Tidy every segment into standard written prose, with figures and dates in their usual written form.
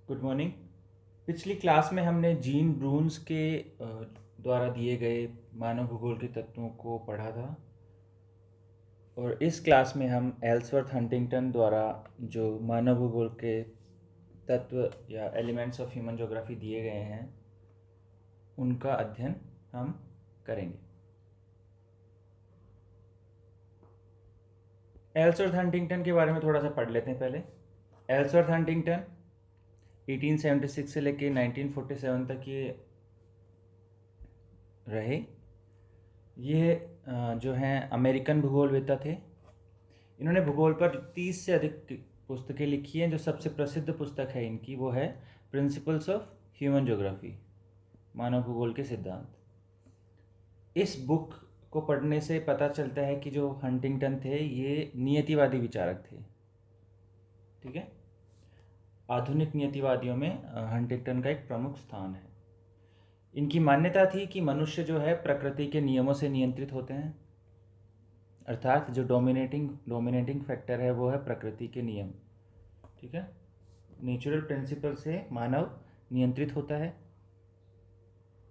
Good morning. पिछली class में हमने जीन ब्रून्स के द्वारा दिए गए मानव भूगोल के तत्वों को पढ़ा था और इस क्लास में हम एल्सवर्थ हंटिंगटन द्वारा जो मानव भूगोल के तत्व या एलिमेंट्स ऑफ ह्यूमन ज्योग्राफी दिए गए हैं उनका अध्ययन हम करेंगे। एल्सवर्थ हंटिंगटन के बारे में थोड़ा सा पढ़ लेते हैं पहले। एल्सवर्थ हंटिंगटन 1876 से लेके 1947 तक ये रहे। ये जो हैं अमेरिकन भूगोलवेत्ता थे। इन्होंने भूगोल पर 30 से अधिक पुस्तकें लिखी हैं। जो सबसे प्रसिद्ध पुस्तक है इनकी वो है प्रिंसिपल्स ऑफ ह्यूमन ज्योग्राफी, मानव भूगोल के सिद्धांत। इस बुक को पढ़ने से पता चलता है कि जो हंटिंगटन थे ये नियतिवादी विचारक थे। ठीक है, आधुनिक नियतिवादियों में हंटिंगटन का एक प्रमुख स्थान है। इनकी मान्यता थी कि मनुष्य जो है प्रकृति के नियमों से नियंत्रित होते हैं, अर्थात जो डोमिनेटिंग फैक्टर है वो है प्रकृति के नियम। ठीक है, नेचुरल प्रिंसिपल से मानव नियंत्रित होता है।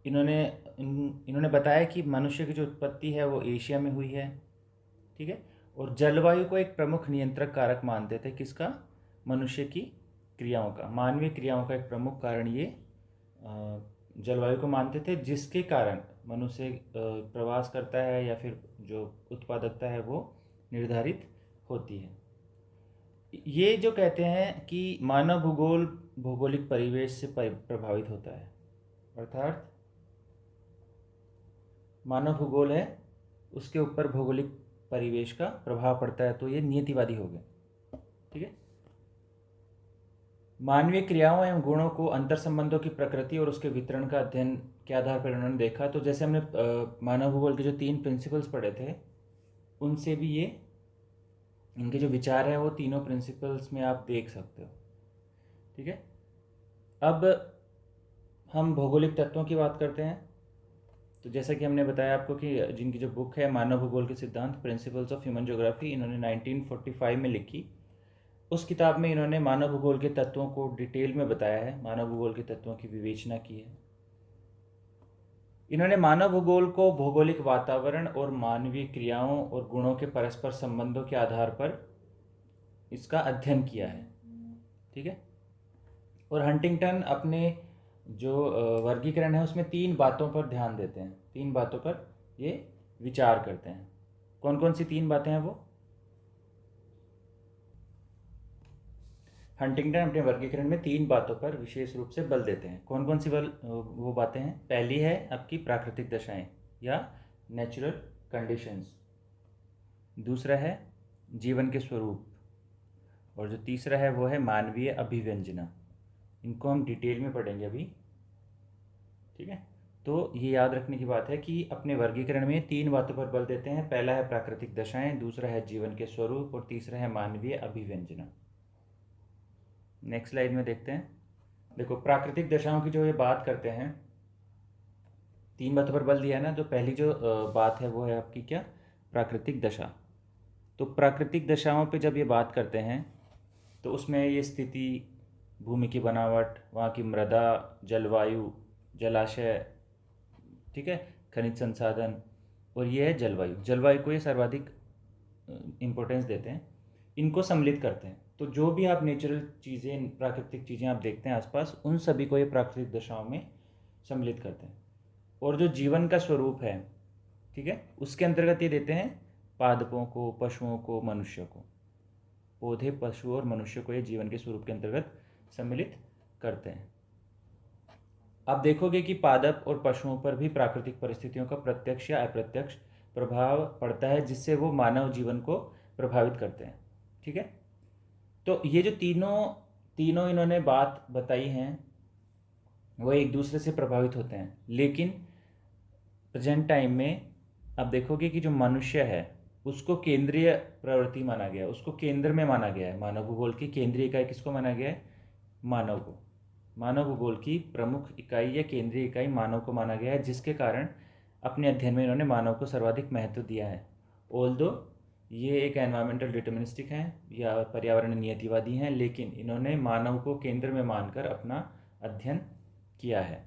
इन्होंने बताया कि मनुष्य की जो उत्पत्ति है वो एशिया में हुई है। ठीक है, और जलवायु को एक प्रमुख नियंत्रक कारक मानते थे। किसका? मनुष्य की क्रियाओं का, मानवीय क्रियाओं का एक प्रमुख कारण ये जलवायु को मानते थे, जिसके कारण मनुष्य प्रवास करता है या फिर जो उत्पादकता है वो निर्धारित होती है। ये जो कहते हैं कि मानव भूगोल भौगोलिक परिवेश से प्रभावित होता है, अर्थात मानव भूगोल है उसके ऊपर भौगोलिक परिवेश का प्रभाव पड़ता है, तो ये नियतिवादी हो गए। ठीक है, मानवीय क्रियाओं एवं गुणों को अंतर संबंधों की प्रकृति और उसके वितरण का अध्ययन के आधार पर उन्होंने देखा। तो जैसे हमने मानव भूगोल के जो 3 प्रिंसिपल्स पढ़े थे उनसे भी ये इनके जो विचार हैं वो तीनों प्रिंसिपल्स में आप देख सकते हो। ठीक है, अब हम भौगोलिक तत्वों की बात करते हैं। तो जैसा कि हमने बताया आपको कि जिनकी जो बुक है मानव भूगोल के सिद्धांत, प्रिंसिपल्स ऑफ ह्यूमन ज्योग्राफी, इन्होंने 1945 में लिखी। उस किताब में इन्होंने मानव भूगोल के तत्वों को डिटेल में बताया है, मानव भूगोल के तत्वों की विवेचना की है। इन्होंने मानव भूगोल को भौगोलिक वातावरण और मानवीय क्रियाओं और गुणों के परस्पर संबंधों के आधार पर इसका अध्ययन किया है। ठीक है, और हंटिंगटन अपने जो वर्गीकरण है उसमें 3 बातों पर ध्यान देते हैं, 3 बातों पर ये विचार करते हैं। कौन कौन सी 3 बातें हैं वो? हंटिंगटन अपने वर्गीकरण में 3 बातों पर विशेष रूप से बल देते हैं। कौन कौन सी वो बातें हैं? पहली है आपकी प्राकृतिक दशाएं या नेचुरल कंडीशंस, दूसरा है जीवन के स्वरूप, और जो तीसरा है वो है मानवीय अभिव्यंजना। इनको हम डिटेल में पढ़ेंगे अभी। ठीक है, तो ये याद रखने की बात है कि अपने वर्गीकरण में 3 बातों पर बल देते हैं। पहला है प्राकृतिक दशाएं, दूसरा है जीवन के स्वरूप और तीसरा है मानवीय अभिव्यंजना। नेक्स्ट स्लाइड में देखते हैं। देखो, प्राकृतिक दशाओं की जो ये बात करते हैं, 3 बातों पर बल दिया है ना। जो पहली जो बात है वो है आपकी क्या? प्राकृतिक दशा। तो प्राकृतिक दशाओं पे जब ये बात करते हैं तो उसमें ये स्थिति, भूमि की बनावट, वहाँ की मृदा, जलवायु, जलाशय, ठीक है, खनिज संसाधन, और ये है जलवायु को ये सर्वाधिक इम्पोर्टेंस देते हैं, इनको सम्मिलित करते हैं। तो जो भी आप नेचुरल चीज़ें, प्राकृतिक चीज़ें आप देखते हैं आसपास, उन सभी को ये प्राकृतिक दशाओं में सम्मिलित करते हैं। और जो जीवन का स्वरूप है, ठीक है, उसके अंतर्गत ये देते हैं पादपों को, पशुओं को, मनुष्य को। पौधे, पशु और मनुष्य को ये जीवन के स्वरूप के अंतर्गत सम्मिलित करते हैं। आप देखोगे कि पादप और पशुओं पर भी प्राकृतिक परिस्थितियों का प्रत्यक्ष या अप्रत्यक्ष प्रभाव पड़ता है, जिससे वो मानव जीवन को प्रभावित करते हैं। ठीक है, तो ये जो तीनों इन्होंने बात बताई हैं वो एक दूसरे से प्रभावित होते हैं। लेकिन प्रेजेंट टाइम में आप देखोगे कि जो मनुष्य है उसको केंद्रीय प्रवृत्ति माना गया है, उसको केंद्र में माना गया है। मानव भूगोल की केंद्रीय इकाई किसको माना गया है? मानव को। मानव भूगोल की प्रमुख इकाई या केंद्रीय इकाई मानव को माना गया है, जिसके कारण अपने अध्ययन में इन्होंने मानव को सर्वाधिक महत्व दिया है। ऑल्दो ये एक एनवायरमेंटल डिटर्मिनिस्टिक हैं या पर्यावरण नियतिवादी हैं, लेकिन इन्होंने मानव को केंद्र में मानकर अपना अध्ययन किया है।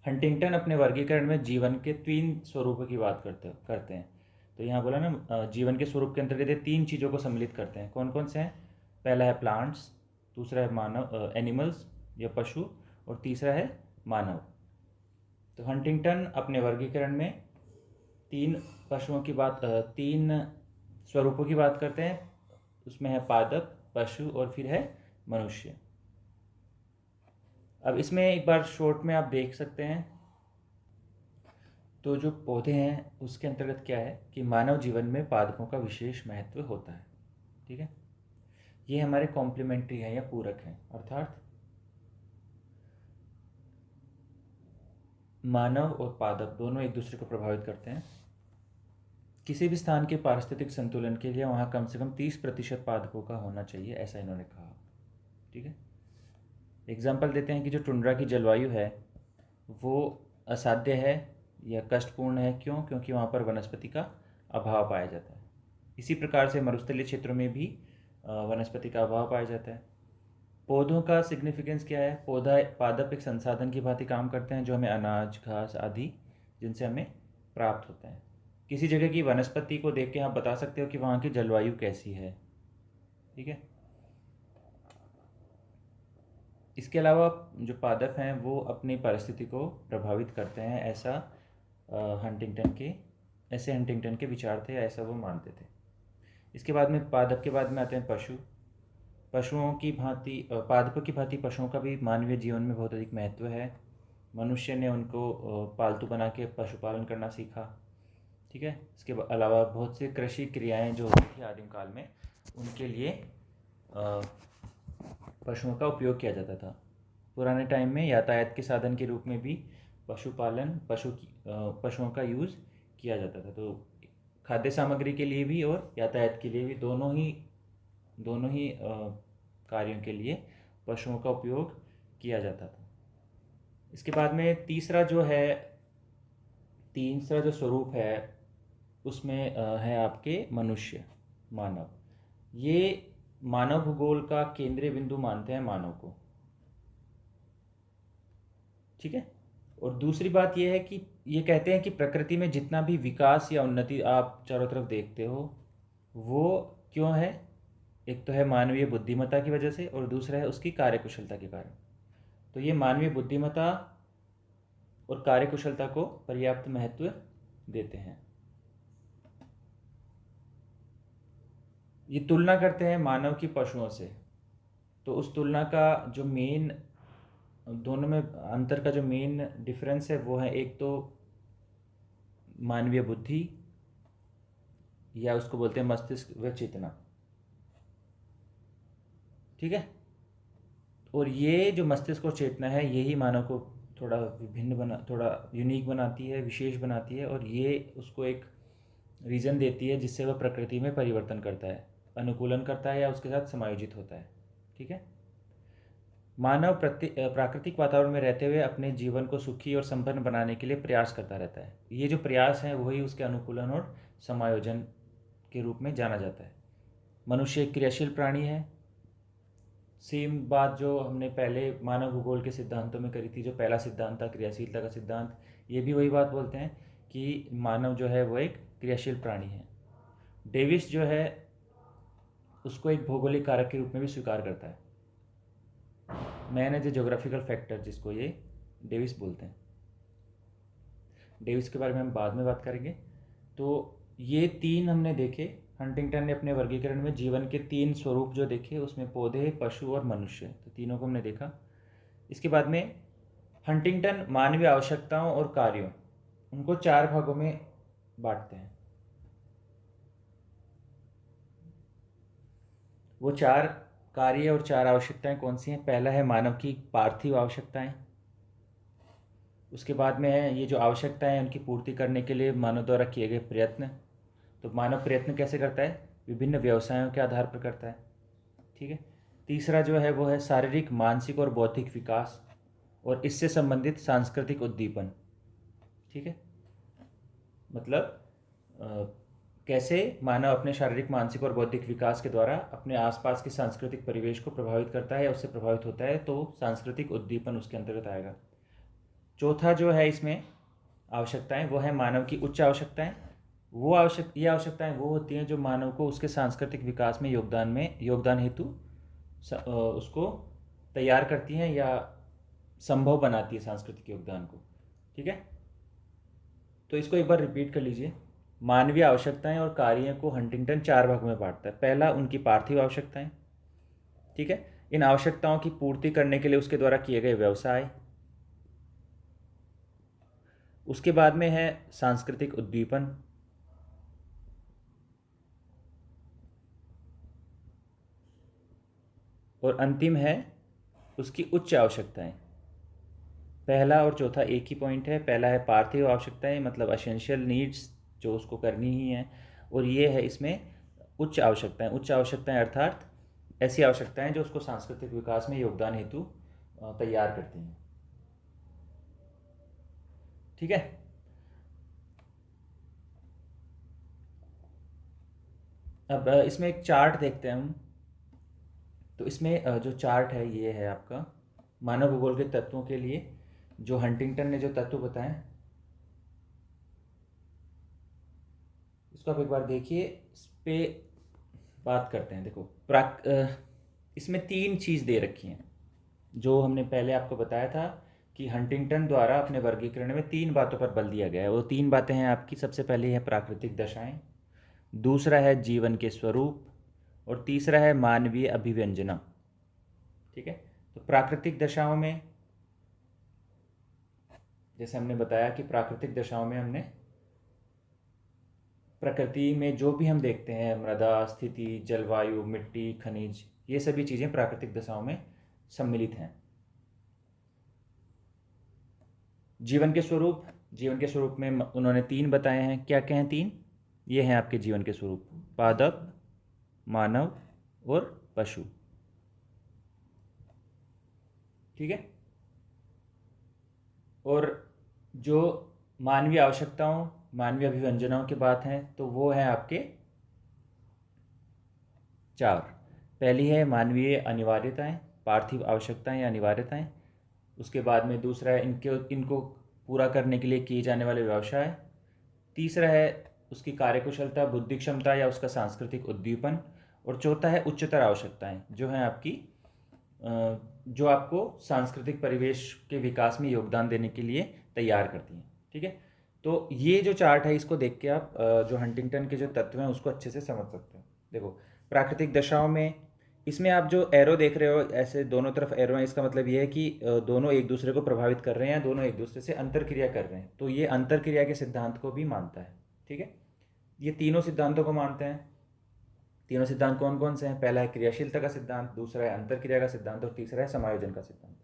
हंटिंगटन अपने वर्गीकरण में जीवन के 3 स्वरूपों की बात करते हैं। तो यहाँ बोला ना, जीवन के स्वरूप के अंतर्गत ये 3 चीज़ों को सम्मिलित करते हैं। कौन कौन से हैं? पहला है प्लांट्स, दूसरा है मानव एनिमल्स या पशु, और तीसरा है मानव। तो हंटिंगटन अपने वर्गीकरण में 3 पशुओं की बात 3 स्वरूपों की बात करते हैं। उसमें है पादप, पशु और फिर है मनुष्य। अब इसमें एक बार शॉर्ट में आप देख सकते हैं, तो जो पौधे हैं उसके अंतर्गत क्या है कि मानव जीवन में पादपों का विशेष महत्व होता है। ठीक है, ये हमारे कॉम्प्लीमेंट्री हैं या पूरक हैं, अर्थात मानव और पादप दोनों एक दूसरे को प्रभावित करते हैं। किसी भी स्थान के पारिस्थितिक संतुलन के लिए वहाँ कम से कम 30% पादपों का होना चाहिए, ऐसा इन्होंने कहा। ठीक है, एग्जाम्पल देते हैं कि जो टुंड्रा की जलवायु है वो असाध्य है या कष्टपूर्ण है। क्यों? क्योंकि वहाँ पर वनस्पति का अभाव पाया जाता है। इसी प्रकार से मरुस्थलीय क्षेत्रों में भी वनस्पति का अभाव पाया जाता है। पौधों का सिग्निफिकेंस क्या है? पादप एक संसाधन की भांति काम करते हैं, जो हमें अनाज, घास आदि जिनसे हमें प्राप्त होता है। किसी जगह की वनस्पति को देख के आप बता सकते हो कि वहाँ की जलवायु कैसी है। ठीक है, इसके अलावा जो पादप हैं वो अपनी परिस्थिति को प्रभावित करते हैं, ऐसे हंटिंगटन के विचार थे, ऐसा वो मानते थे। इसके बाद में पादप के बाद में आते हैं पशु। पशुओं की भांति पादपों की भांति पशुओं का भी मानवीय जीवन में बहुत अधिक महत्व है। मनुष्य ने उनको पालतू बना के पशुपालन करना सीखा। ठीक है, इसके अलावा बहुत सी कृषि क्रियाएं जो होती थी आदिम काल में, उनके लिए पशुओं का उपयोग किया जाता था। पुराने टाइम में यातायात के साधन के रूप में भी पशुओं का यूज़ किया जाता था। तो खाद्य सामग्री के लिए भी और यातायात के लिए भी, दोनों ही कार्यों के लिए पशुओं का उपयोग किया जाता था। इसके बाद में तीसरा जो स्वरूप है उसमें है आपके मनुष्य, मानव। ये मानव भूगोल का केंद्रीय बिंदु मानते हैं मानव को। ठीक है, और दूसरी बात यह है कि ये कहते हैं कि प्रकृति में जितना भी विकास या उन्नति आप चारों तरफ देखते हो वो क्यों है? एक तो है मानवीय बुद्धिमत्ता की वजह से, और दूसरा है उसकी कार्यकुशलता के कारण। तो ये मानवीय बुद्धिमत्ता और कार्यकुशलता को पर्याप्त महत्व देते हैं। ये तुलना करते हैं मानव की पशुओं से। तो उस तुलना का जो मेन, दोनों में अंतर का जो मेन डिफरेंस है वो है, एक तो मानवीय बुद्धि या उसको बोलते हैं मस्तिष्क व चेतना। ठीक है, और ये जो मस्तिष्क और चेतना है यही मानव को थोड़ा यूनिक बनाती है, विशेष बनाती है, और ये उसको एक रीज़न देती है जिससे वह प्रकृति में परिवर्तन करता है, अनुकूलन करता है या उसके साथ समायोजित होता है। ठीक है, मानव प्राकृतिक वातावरण में रहते हुए अपने जीवन को सुखी और संपन्न बनाने के लिए प्रयास करता रहता है। ये जो प्रयास है वही उसके अनुकूलन और समायोजन के रूप में जाना जाता है। मनुष्य एक क्रियाशील प्राणी है। सेम बात जो हमने पहले मानव भूगोल के सिद्धांतों में करी थी, जो पहला सिद्धांत था क्रियाशीलता का सिद्धांत, ये भी वही बात बोलते हैं कि मानव जो है वो एक क्रियाशील प्राणी है। डेविस जो है उसको एक भौगोलिक कारक के रूप में भी स्वीकार करता है। Man as a geographical factor, जिसको ये डेविस बोलते हैं। डेविस के बारे में हम बाद में बात करेंगे। तो ये 3 हमने देखे। हंटिंगटन ने अपने वर्गीकरण में जीवन के 3 स्वरूप जो देखे, उसमें पौधे, पशु और मनुष्य, तो तीनों को हमने देखा। इसके बाद में हंटिंगटन मानवीय आवश्यकताओं और कार्यों, उनको 4 भागों में बांटते हैं। वो 4 कार्य और 4 आवश्यकताएं कौन सी हैं? पहला है मानव की पार्थिव आवश्यकताएं। उसके बाद में है ये जो आवश्यकताएं हैं उनकी पूर्ति करने के लिए मानव द्वारा किए गए प्रयत्न। तो मानव प्रयत्न कैसे करता है? विभिन्न व्यवसायों के आधार पर करता है। ठीक है, तीसरा जो है वो है शारीरिक, मानसिक और बौद्धिक विकास और इससे संबंधित सांस्कृतिक उद्दीपन। ठीक है, मतलब कैसे मानव अपने शारीरिक, मानसिक और बौद्धिक विकास के द्वारा अपने आसपास के सांस्कृतिक परिवेश को प्रभावित करता है या उससे प्रभावित होता है, तो सांस्कृतिक उद्दीपन उसके अंतर्गत आएगा। चौथा जो है इसमें आवश्यकताएं, वो है मानव की उच्च आवश्यकताएं। ये आवश्यकताएं वो होती हैं जो मानव को उसके सांस्कृतिक विकास में योगदान हेतु उसको तैयार करती हैं या संभव बनाती है सांस्कृतिक योगदान को। ठीक है, तो इसको एक बार रिपीट कर लीजिए। मानवीय आवश्यकताएं और कार्यों को हंटिंगटन 4 भागों में बांटता है। पहला, उनकी पार्थिव आवश्यकताएं। ठीक है, इन आवश्यकताओं की पूर्ति करने के लिए उसके द्वारा किए गए व्यवसाय। उसके बाद में है सांस्कृतिक उद्दीपन। और अंतिम है उसकी उच्च आवश्यकताएं। पहला और चौथा एक ही पॉइंट है। पहला है पार्थिव आवश्यकताएं, मतलब एसेंशियल नीड्स, जो उसको करनी ही है। और ये है इसमें उच्च आवश्यकताएं। उच्च आवश्यकताएं अर्थात ऐसी आवश्यकताएं जो उसको सांस्कृतिक विकास में योगदान हेतु तैयार करती हैं। ठीक है, अब इसमें एक चार्ट देखते हैं हम। तो इसमें जो चार्ट है ये है आपका मानव भूगोल के तत्वों के लिए, जो हंटिंगटन ने जो तत्व बताए, इसको आप एक बार देखिए, इस पे बात करते हैं। देखो इसमें 3 चीज़ दे रखी हैं, जो हमने पहले आपको बताया था कि हंटिंगटन द्वारा अपने वर्गीकरण में 3 बातों पर बल दिया गया है। वो 3 बातें हैं आपकी, सबसे पहली है प्राकृतिक दशाएं, दूसरा है जीवन के स्वरूप, और तीसरा है मानवीय अभिव्यंजना। ठीक है, तो प्राकृतिक दशाओं में जैसे हमने बताया कि प्राकृतिक दशाओं में हमने प्रकृति में जो भी हम देखते हैं, मृदा स्थिति, जलवायु, मिट्टी, खनिज, ये सभी चीज़ें प्राकृतिक दशाओं में सम्मिलित हैं। जीवन के स्वरूप में उन्होंने 3 बताए हैं। क्या क्या हैं 3? ये हैं आपके जीवन के स्वरूप: पादप, मानव और पशु। ठीक है, और जो मानवीय आवश्यकताओं, मानवीय अभिव्यंजनाओं की बात है, तो वो है आपके 4। पहली है मानवीय अनिवार्यताएं, पार्थिव आवश्यकताएं या अनिवार्यताएं। उसके बाद में दूसरा है इनको पूरा करने के लिए किए जाने वाले व्यवसाय। तीसरा है उसकी कार्यकुशलता, बुद्धि क्षमता या उसका सांस्कृतिक उद्दीपन। और चौथा है उच्चतर आवश्यकताएं, जो हैं आपकी जो आपको सांस्कृतिक परिवेश के विकास में योगदान देने के लिए तैयार करती हैं। ठीक है, तो ये जो चार्ट है, इसको देख के आप जो हंटिंगटन के जो तत्व हैं उसको अच्छे से समझ सकते हैं। देखो, प्राकृतिक दशाओं में इसमें आप जो एरो देख रहे हो, ऐसे दोनों तरफ एरो हैं, इसका मतलब ये है कि दोनों एक दूसरे को प्रभावित कर रहे हैं, दोनों एक दूसरे से अंतरक्रिया कर रहे हैं। तो ये अंतरक्रिया के सिद्धांत को भी मानता है। ठीक है, ये तीनों सिद्धांतों को मानते हैं। तीनों सिद्धांत कौन कौन से हैं? पहला है क्रियाशीलता का सिद्धांत, दूसरा है अंतरक्रिया का सिद्धांत, और तीसरा है समायोजन का सिद्धांत।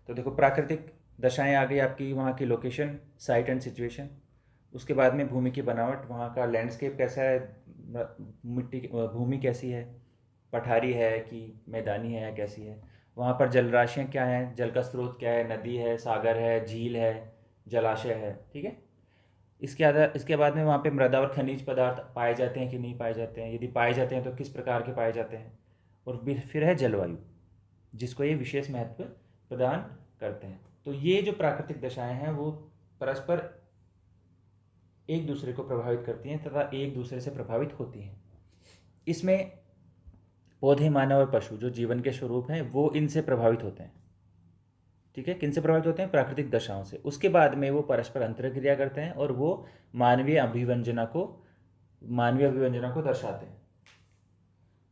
तो देखो, प्राकृतिक दशाएं आ गई आपकी, वहाँ की लोकेशन, साइट एंड सिचुएशन। उसके बाद में भूमि की बनावट, वहाँ का लैंडस्केप कैसा है, मिट्टी भूमि कैसी है, पठारी है कि मैदानी है या कैसी है। वहाँ पर जल राशियाँ क्या हैं, जल का स्रोत क्या है, नदी है, सागर है, झील है, जलाशय है। ठीक है, इसके बाद में वहाँ पे मृदा और खनिज पदार्थ पाए जाते हैं कि नहीं पाए जाते हैं, यदि पाए जाते हैं तो किस प्रकार के पाए जाते हैं। और फिर है जलवायु, जिसको ये विशेष महत्व प्रदान करते हैं। तो ये जो प्राकृतिक दशाएं हैं वो परस्पर एक दूसरे को प्रभावित करती हैं तथा एक दूसरे से प्रभावित होती हैं। इसमें पौधे, मानव और पशु जो जीवन के स्वरूप हैं वो इनसे प्रभावित होते हैं। ठीक है, किनसे प्रभावित होते हैं? प्राकृतिक दशाओं से। उसके बाद में वो परस्पर अंतरक्रिया करते हैं और वो मानवीय अभिव्यंजना को दर्शाते हैं।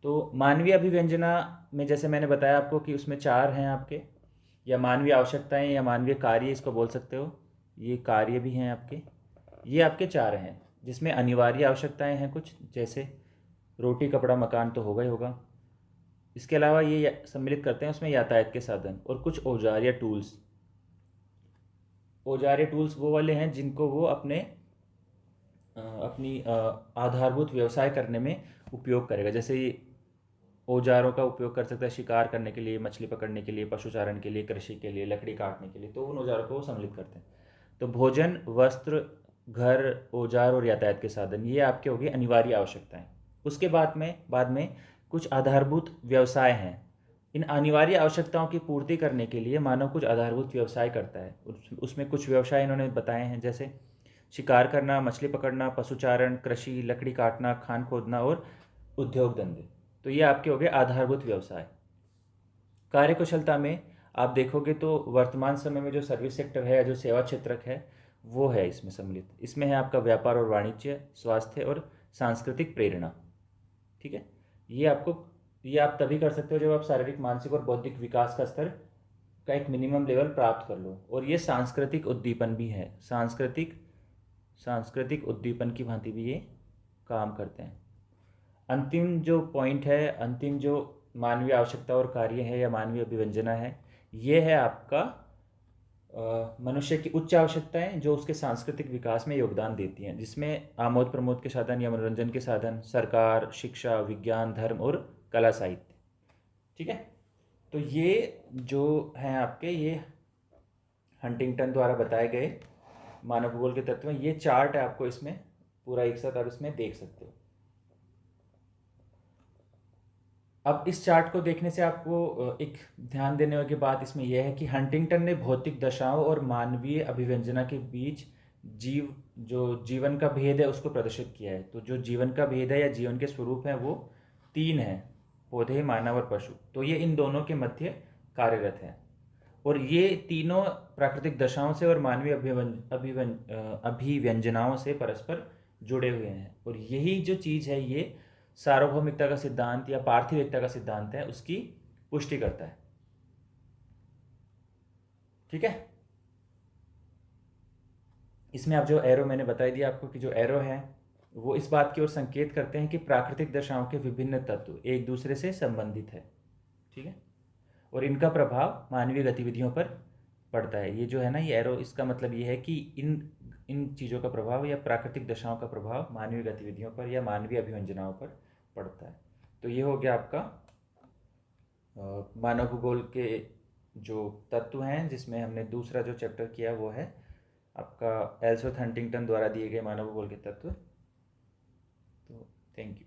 तो मानवीय अभिव्यंजना में जैसे मैंने बताया आपको कि उसमें 4 हैं आपके, या मानवीय आवश्यकताएं या मानवीय कार्य इसको बोल सकते हो। ये कार्य भी हैं आपके, ये आपके 4 हैं, जिसमें अनिवार्य आवश्यकताएं हैं कुछ, जैसे रोटी, कपड़ा, मकान तो होगा ही होगा। इसके अलावा ये सम्मिलित करते हैं उसमें यातायात के साधन और कुछ औजार या टूल्स। औजार या टूल्स वो वाले हैं जिनको वो अपनी आधारभूत व्यवसाय करने में उपयोग करेगा। जैसे औजारों का उपयोग कर सकता है शिकार करने के लिए, मछली पकड़ने के लिए, पशुचारण के लिए, कृषि के लिए, लकड़ी काटने के लिए, तो उन औजारों को वो सम्मिलित करते हैं। तो भोजन, वस्त्र, घर, औजार और यातायात के साधन, ये आपके हो गए अनिवार्य आवश्यकताएं। उसके बाद में कुछ आधारभूत व्यवसाय हैं। इन अनिवार्य आवश्यकताओं की पूर्ति करने के लिए मानव कुछ आधारभूत व्यवसाय करता है। उसमें कुछ व्यवसाय इन्होंने बताए हैं, जैसे शिकार करना, मछली पकड़ना, पशुचारण, कृषि, लकड़ी काटना, खान खोदना और उद्योग धंधे। तो ये आपके हो गए आधारभूत व्यवसाय। कार्यकुशलता में आप देखोगे तो वर्तमान समय में जो सर्विस सेक्टर है, जो सेवा क्षेत्र है, वो है इसमें सम्मिलित। इसमें है आपका व्यापार और वाणिज्य, स्वास्थ्य और सांस्कृतिक प्रेरणा। ठीक है। ये आप तभी कर सकते हो जब आप शारीरिक, मानसिक और बौद्धिक विकास का स्तर का एक मिनिमम लेवल प्राप्त कर लो। और ये सांस्कृतिक उद्दीपन भी है। सांस्कृतिक उद्दीपन की भांति भी ये काम करते हैं। अंतिम जो पॉइंट है, अंतिम जो मानवीय आवश्यकता और कार्य है या मानवीय अभिव्यंजना है, ये है आपका मनुष्य की उच्च आवश्यकताएं जो उसके सांस्कृतिक विकास में योगदान देती हैं, जिसमें आमोद प्रमोद के साधन या मनोरंजन के साधन, सरकार, शिक्षा, विज्ञान, धर्म और कला साहित्य। ठीक है। तो ये जो हैं आपके, ये हंटिंगटन द्वारा बताए गए मानव भूगोल के तत्व हैं। ये चार्ट है आपको इसमें पूरा एक साथ आप इसमें देख सकते हो। अब इस चार्ट को देखने से आपको एक ध्यान देने की बात इसमें यह है कि हंटिंगटन ने भौतिक दशाओं और मानवीय अभिव्यंजना के बीच जो जीवन का भेद है उसको प्रदर्शित किया है। तो जो जीवन का भेद है या जीवन के स्वरूप है वो तीन है: पौधे, मानव और पशु। तो ये इन दोनों के मध्य कार्यरत है और ये तीनों प्राकृतिक दशाओं से और मानवीय अभिव्यंजनाओं से परस्पर जुड़े हुए हैं। और यही जो चीज़ है, ये सार्वभौमिकता का सिद्धांत या पार्थिव एकता का सिद्धांत है, उसकी पुष्टि करता है। ठीक है। इसमें आप जो एरो मैंने बता दिया आपको कि जो एरो है वो इस बात की ओर संकेत करते हैं कि प्राकृतिक दशाओं के विभिन्न तत्व एक दूसरे से संबंधित है। ठीक है। और इनका प्रभाव मानवीय गतिविधियों पर पड़ता है। ये जो है ना, ये एरो, इसका मतलब ये है कि इन इन चीज़ों का प्रभाव या प्राकृतिक दशाओं का प्रभाव मानवीय गतिविधियों पर या मानवीय अभिव्यंजनाओं पर पड़ता है। तो ये हो गया आपका मानव भूगोल के जो तत्व हैं, जिसमें हमने दूसरा जो चैप्टर किया वो है आपका एल्सवर्थ हंटिंगटन द्वारा दिए गए मानव भूगोल के तत्व। तो थैंक यू।